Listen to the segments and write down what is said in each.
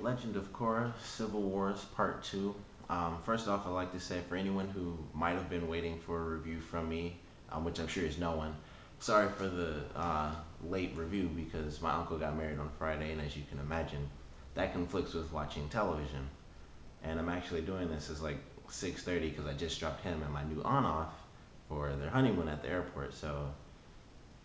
Legend of Korra, Civil Wars Part 2. First off, I'd like to say for anyone who might have been waiting for a review from me, which I'm sure is no one, sorry for the late review because my uncle got married on Friday, and as you can imagine, that conflicts with watching television. And I'm actually doing this as like 6:30 because I just dropped him and my new aunt off for their honeymoon at the airport. So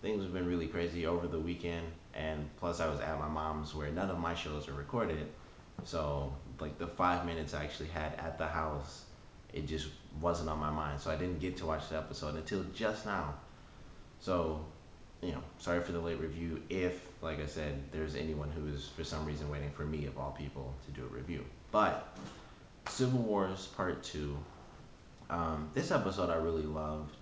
things have been really crazy over the weekend, and plus I was at my mom's where none of my shows are recorded. So like the 5 minutes I actually had at the house, it just wasn't on my mind. So I didn't get to watch the episode until just now. So sorry for the late review. If, like I said, there's anyone who is for some reason waiting for me of all people to do a review, but Civil Wars Part Two. This episode I really loved.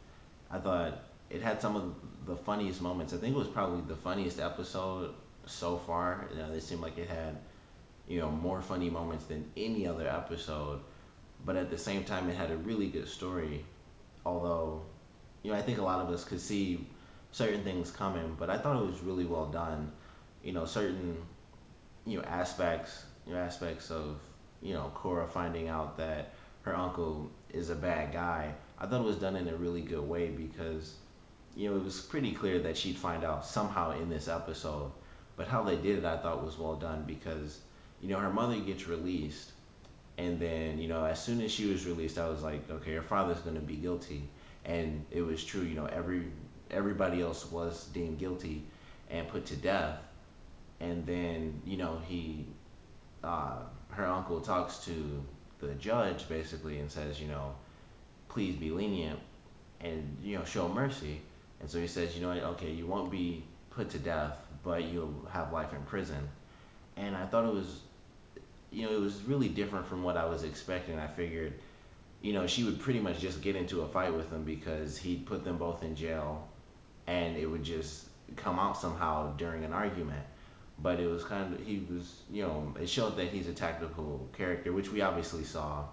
I thought it had some of the funniest moments. I think it was probably the funniest episode so far. It seemed like it had more funny moments than any other episode, but at the same time, it had a really good story. Although, I think a lot of us could see certain things coming, but I thought it was really well done. Certain aspects of Cora finding out that her uncle is a bad guy. I thought it was done in a really good way because it was pretty clear that she'd find out somehow in this episode. But how they did it, I thought was well done because her mother gets released, and then as soon as she was released, I was like, okay, her father's gonna be guilty, and it was true. Everybody else was deemed guilty and put to death, and then he her uncle talks to the judge basically and says, please be lenient and show mercy. And so he says, okay, you won't be put to death, but you'll have life in prison. And I thought it was really different from what I was expecting. I figured, she would pretty much just get into a fight with him because he'd put them both in jail, and it would just come out somehow during an argument. But it was kind of he was it showed that he's a tactical character, which we obviously saw.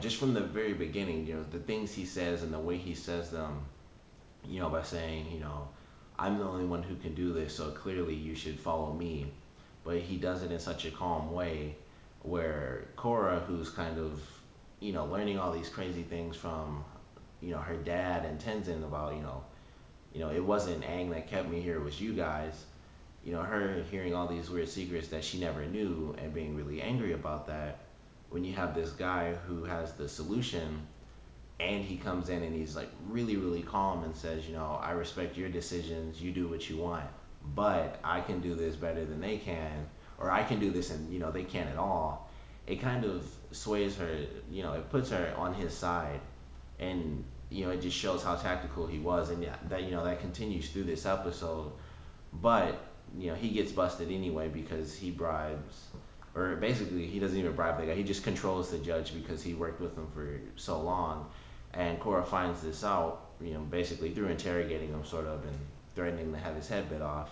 Just from the very beginning, the things he says and the way he says them, by saying, I'm the only one who can do this, so clearly you should follow me. But he does it in such a calm way where Cora, who's kind of, learning all these crazy things from, her dad and Tenzin about, it wasn't Aang that kept me here, it was you guys. Her hearing all these weird secrets that she never knew and being really angry about that. When you have this guy who has the solution, and he comes in and he's like really, really calm and says, I respect your decisions, you do what you want, but I can do this better than they can, or I can do this and they can't at all. It kind of sways her, it puts her on his side, and it just shows how tactical he was, and yeah, that continues through this episode. But he gets busted anyway because he bribes, or basically he doesn't even bribe the guy. He just controls the judge because he worked with him for so long. And Cora finds this out, basically through interrogating him, sort of, and threatening to have his head bit off.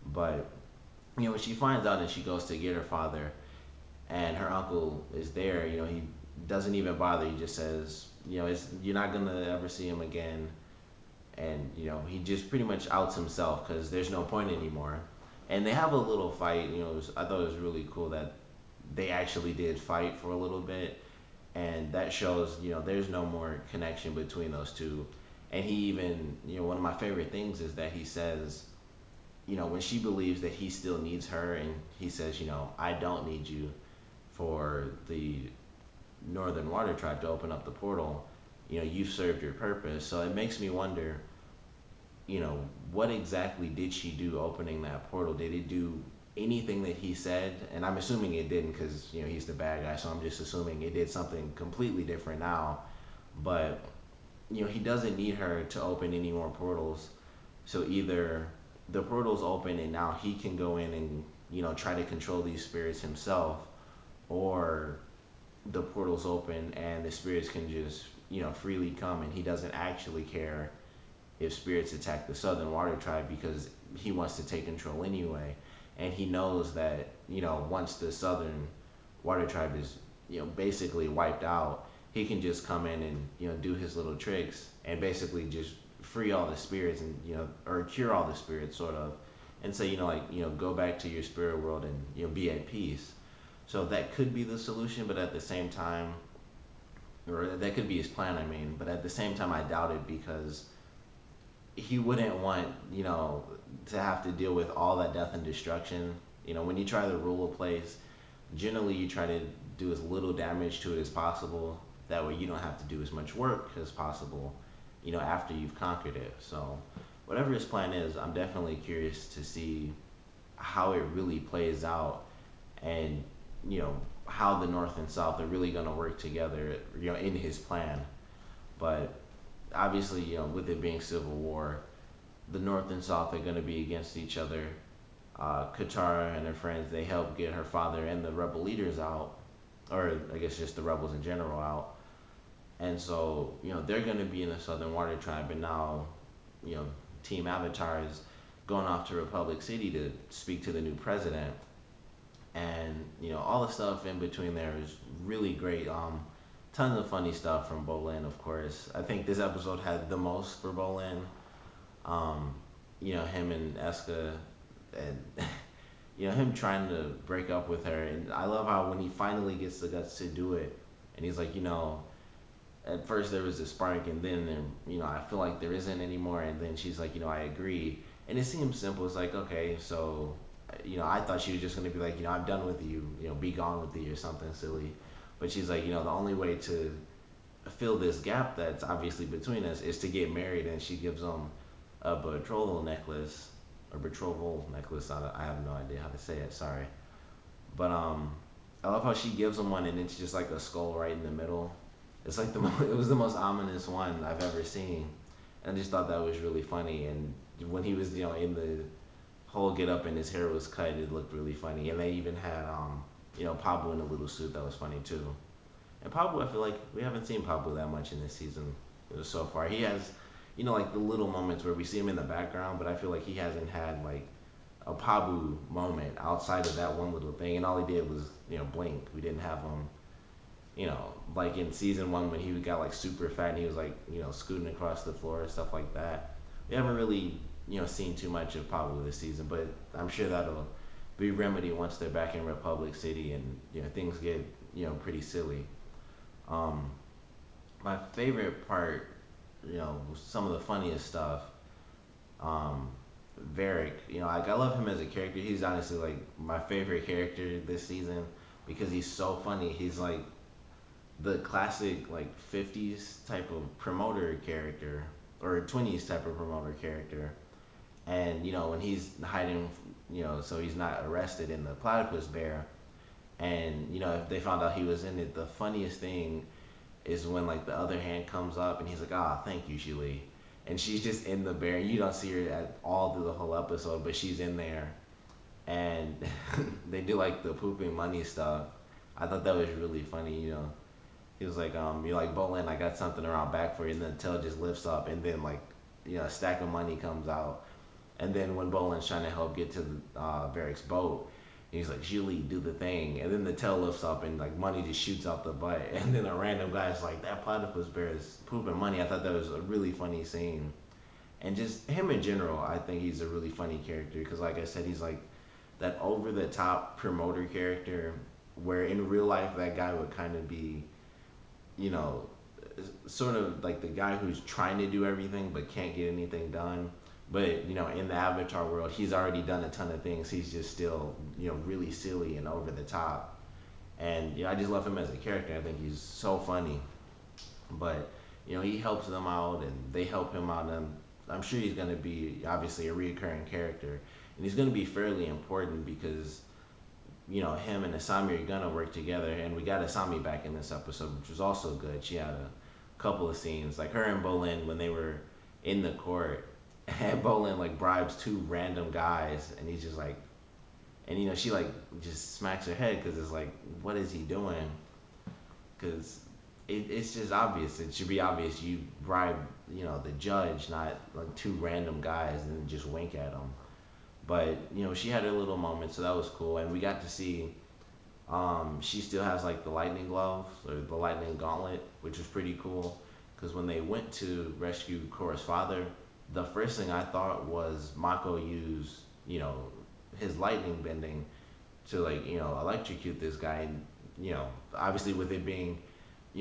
But when she finds out and she goes to get her father, and her uncle is there, he doesn't even bother. He just says, you're not gonna ever see him again, and he just pretty much outs himself because there's no point anymore. And they have a little fight. I thought it was really cool that they actually did fight for a little bit, and that shows there's no more connection between those two. And he even, one of my favorite things is that he says, when she believes that he still needs her, and he says, I don't need you for the Northern Water Tribe to open up the portal. You've served your purpose. So it makes me wonder, what exactly did she do opening that portal? Did it do anything that he said? And I'm assuming it didn't because, he's the bad guy. So I'm just assuming it did something completely different now. But, he doesn't need her to open any more portals. So either the portal's open and now he can go in and, try to control these spirits himself, or the portal's open and the spirits can just freely come, and he doesn't actually care if spirits attack the Southern Water Tribe because he wants to take control anyway. And he knows that once the Southern Water Tribe is basically wiped out, he can just come in and do his little tricks and basically just free all the spirits, and or cure all the spirits, sort of, and say, like, go back to your spirit world and be at peace. So that could be the solution, but at the same time, or that could be his plan. I mean, but at the same time, I doubt it because he wouldn't want to have to deal with all that death and destruction. When you try to rule a place, generally you try to do as little damage to it as possible. That way you don't have to do as much work as possible, after you've conquered it. So whatever his plan is, I'm definitely curious to see how it really plays out, and how the North and South are really going to work together, in his plan. But obviously, with it being civil war, the North and South are going to be against each other. Katara and her friends, they help get her father and the rebel leaders out, or I guess just the rebels in general out. And so, they're going to be in the Southern Water Tribe, and now, you know, Team Avatar is going off to Republic City to speak to the new president. And, all the stuff in between there is really great. Tons of funny stuff from Bolin, of course. I think this episode had the most for Bolin. Um, him and Eska, and him trying to break up with her. And I love how when he finally gets the guts to do it, and he's like, at first there was a spark, and then I feel like there isn't anymore. And then she's like, I agree. And it seems simple. It's like, okay, so, I thought she was just gonna be like, I'm done with you, be gone with you or something silly. But she's like, the only way to fill this gap that's obviously between us is to get married. And she gives him a betrothal necklace, or betrothal necklace. I have no idea how to say it. Sorry, but I love how she gives him one, and it's just like a skull right in the middle. It's like it was the most ominous one I've ever seen. And I just thought that was really funny. And when he was in the whole get up and his hair was cut, it looked really funny. And they even had Pablo in a little suit that was funny too. And Pablo, I feel like we haven't seen Pablo that much in this season so far. He has, like the little moments where we see him in the background, but I feel like he hasn't had like a Pablo moment outside of that one little thing. And all he did was, blink. We didn't have him, like in season one when he got like super fat and he was like, scooting across the floor and stuff like that. We haven't really, seen too much of Pablo this season, but I'm sure that'll be remedied once they're back in Republic City and, things get, pretty silly. Um, my favorite part, some of the funniest stuff, um, Varric, like I love him as a character. He's honestly like my favorite character this season because he's so funny. He's like the classic like 50s type of promoter character, or 20s type of promoter character. And when he's hiding, so he's not arrested in the platypus bear. And if they found out he was in it, the funniest thing is when like the other hand comes up and he's like, ah, thank you, Julie. And she's just in the bear. You don't see her at all through the whole episode, but she's in there. And they do like the pooping money stuff. I thought that was really funny. He was like, you're like, Bolin, I got something around back for you. And then the tail just lifts up, and then like, a stack of money comes out. And then when Bolin's trying to help get to Varric's boat, he's like, Julie, do the thing. And then the tail lifts up and like money just shoots out the butt. And then a random guy's like, that platypus bear is pooping money. I thought that was a really funny scene. And just him in general, I think he's a really funny character. Because like I said, he's like that over the top promoter character where in real life that guy would kind of be, you know, sort of like the guy who's trying to do everything but can't get anything done. But, in the Avatar world, he's already done a ton of things. He's just still, really silly and over the top. And, I just love him as a character. I think he's so funny. But, he helps them out and they help him out. And I'm sure he's going to be, obviously, a recurring character. And he's going to be fairly important because, him and Asami are going to work together. And we got Asami back in this episode, which was also good. She had a couple of scenes. Like her and Bolin, when they were in the court, and Bolin like bribes two random guys, and he's just like, and she like just smacks her head because it's like, what is he doing? Because it's just obvious. It should be obvious. You bribe, the judge, not like two random guys, and just wink at them. But she had her little moment, so that was cool, and we got to see. She still has like the lightning gloves or the lightning gauntlet, which was pretty cool. Because when they went to rescue Korra's father, the first thing I thought was Mako used you know, his lightning bending to like electrocute this guy. And obviously with it being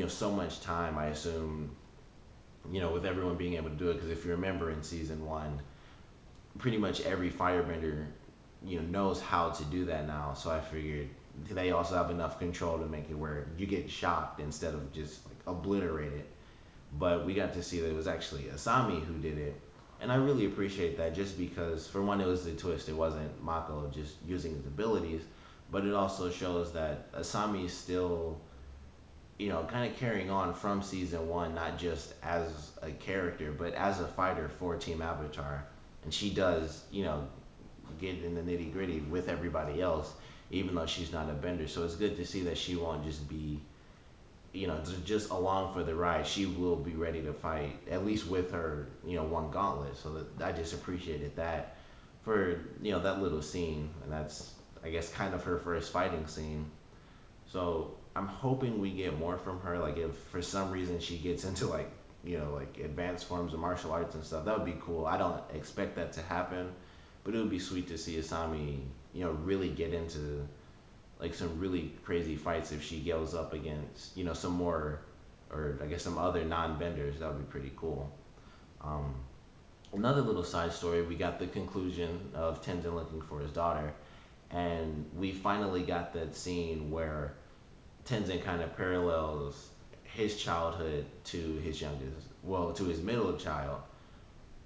so much time, I assume with everyone being able to do it, because if you remember in season one, pretty much every firebender knows how to do that now. So I figured they also have enough control to make it where you get shocked instead of just like obliterated. But we got to see that it was actually Asami who did it, and I really appreciate that. Just because, for one, it was the twist. It wasn't Mako just using his abilities, but it also shows that Asami is still kind of carrying on from season one, not just as a character, but as a fighter for Team Avatar. And she does, get in the nitty gritty with everybody else, even though she's not a bender. So it's good to see that she won't just be, just along for the ride. She will be ready to fight, at least with her, one gauntlet. So that, I just appreciated that for, that little scene. And that's, I guess, kind of her first fighting scene. So I'm hoping we get more from her. Like if for some reason she gets into like like advanced forms of martial arts and stuff, that would be cool. I don't expect that to happen, but it would be sweet to see Asami really get into like some really crazy fights if she goes up against some more, or I guess some other non-benders. That would be pretty cool. Um, Another little side story, we got the conclusion of Tenzin looking for his daughter, and we finally got that scene where Tenzin kind of parallels his childhood to his youngest, well, to his middle child.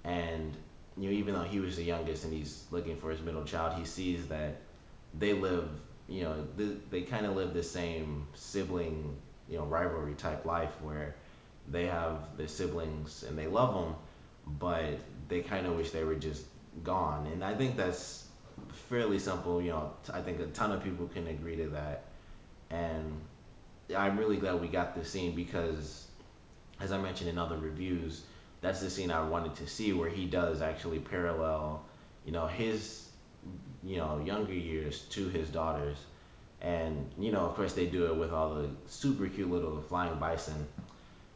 And even though he was the youngest and he's looking for his middle child, he sees that they live, they kind of live the same sibling, rivalry type life where they have their siblings and they love them, but they kind of wish they were just gone. And I think that's fairly simple. I think a ton of people can agree to that. And I'm really glad we got this scene because, as I mentioned in other reviews, that's the scene I wanted to see where he does actually parallel, his, younger years to his daughters. And, of course, they do it with all the super cute little flying bison.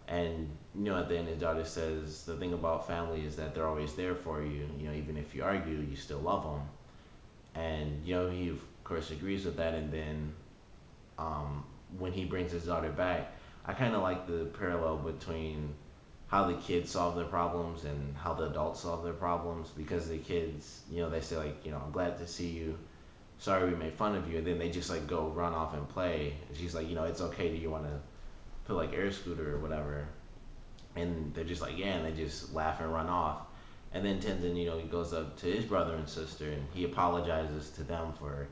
And, at the end, his daughter says, the thing about family is that they're always there for you. Even if you argue, you still love them. And, he, of course, agrees with that. And then when he brings his daughter back, I kind of like the parallel between how the kids solve their problems and how the adults solve their problems, because the kids, they say like, I'm glad to see you. Sorry we made fun of you. And then they just like go run off and play. And she's like, it's okay. Do you want to put like air scooter or whatever? And they're just like, yeah. And they just laugh and run off. And then Tenzin, he goes up to his brother and sister and he apologizes to them for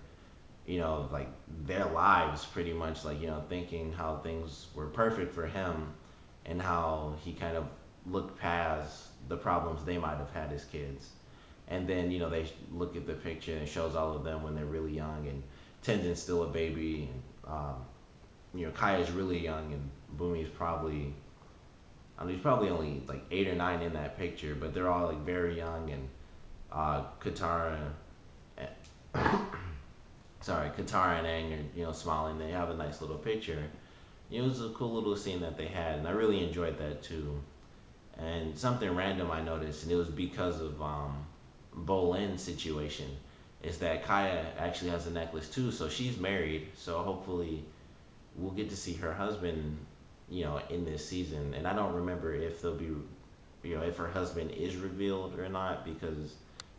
like their lives pretty much, like, thinking how things were perfect for him and how he kind of looked past the problems they might have had as kids. And then, they look at the picture and it shows all of them when they're really young, and Tenzin's still a baby, and, Kaya's really young, and Bumi's probably, I mean, he's probably only like 8 or 9 in that picture, but they're all like very young, and Katara, Katara and Aang are, smiling. They have a nice little picture. It was a cool little scene that they had, and I really enjoyed that too. And something random I noticed, and it was because of Bolin's situation, is that Kaya actually has a necklace too. So she's married. So hopefully we'll get to see her husband, in this season. And I don't remember if they'll be, if her husband is revealed or not, because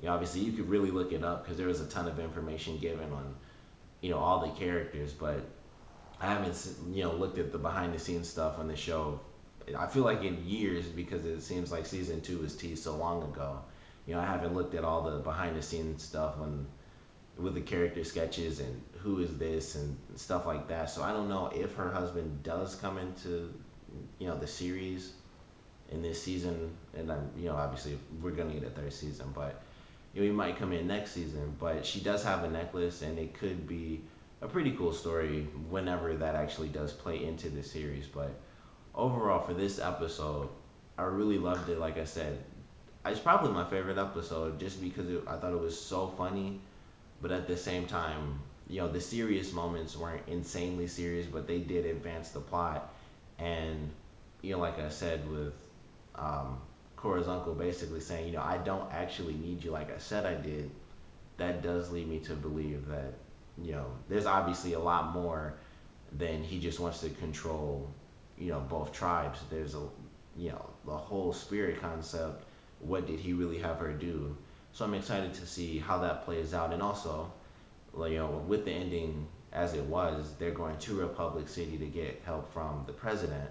obviously you could really look it up because there was a ton of information given on all the characters, but I haven't looked at the behind the scenes stuff on the show. I feel like in years, because it seems like season 2 was teased so long ago. I haven't looked at all the behind the scenes stuff on with the character sketches and who is this and stuff like that. So I don't know if her husband does come into the series in this season, and I'm obviously we're gonna get a third season, but he might come in next season. But she does have a necklace, and it could be a pretty cool story whenever that actually does play into the series. But overall, for this episode, I really loved it. Like I said, it's probably my favorite episode just because I thought it was so funny, but at the same time, the serious moments weren't insanely serious, but they did advance the plot. And like I said, with Korra's uncle basically saying, I don't actually need you like I said I did. that does lead me to believe that, there's obviously a lot more than he just wants to control, both tribes. There's the whole spirit concept. What did he really have her do? So I'm excited to see how that plays out. And also, like, with the ending as it was, they're going to Republic City to get help from the president.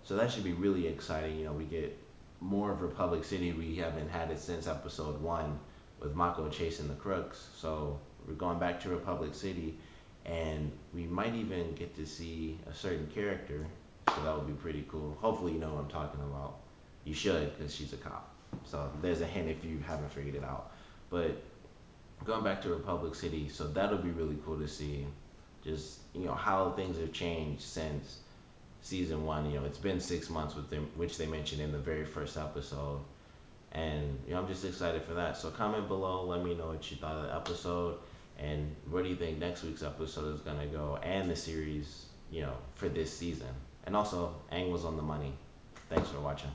So that should be really exciting. We get more of Republic City. We haven't had it since episode one with Mako chasing the crooks. So we're going back to Republic City, and we might even get to see a certain character. So that would be pretty cool. Hopefully, you know what I'm talking about. You should, because she's a cop. So there's a hint if you haven't figured it out. But going back to Republic City, so that'll be really cool to see. Just how things have changed since season one. It's been 6 months with them, which they mentioned in the very first episode, and I'm just excited for that. So comment below, let me know what you thought of the episode, and where do you think next week's episode is gonna go, and the series, for this season. And also, Aang was on the money. Thanks for watching.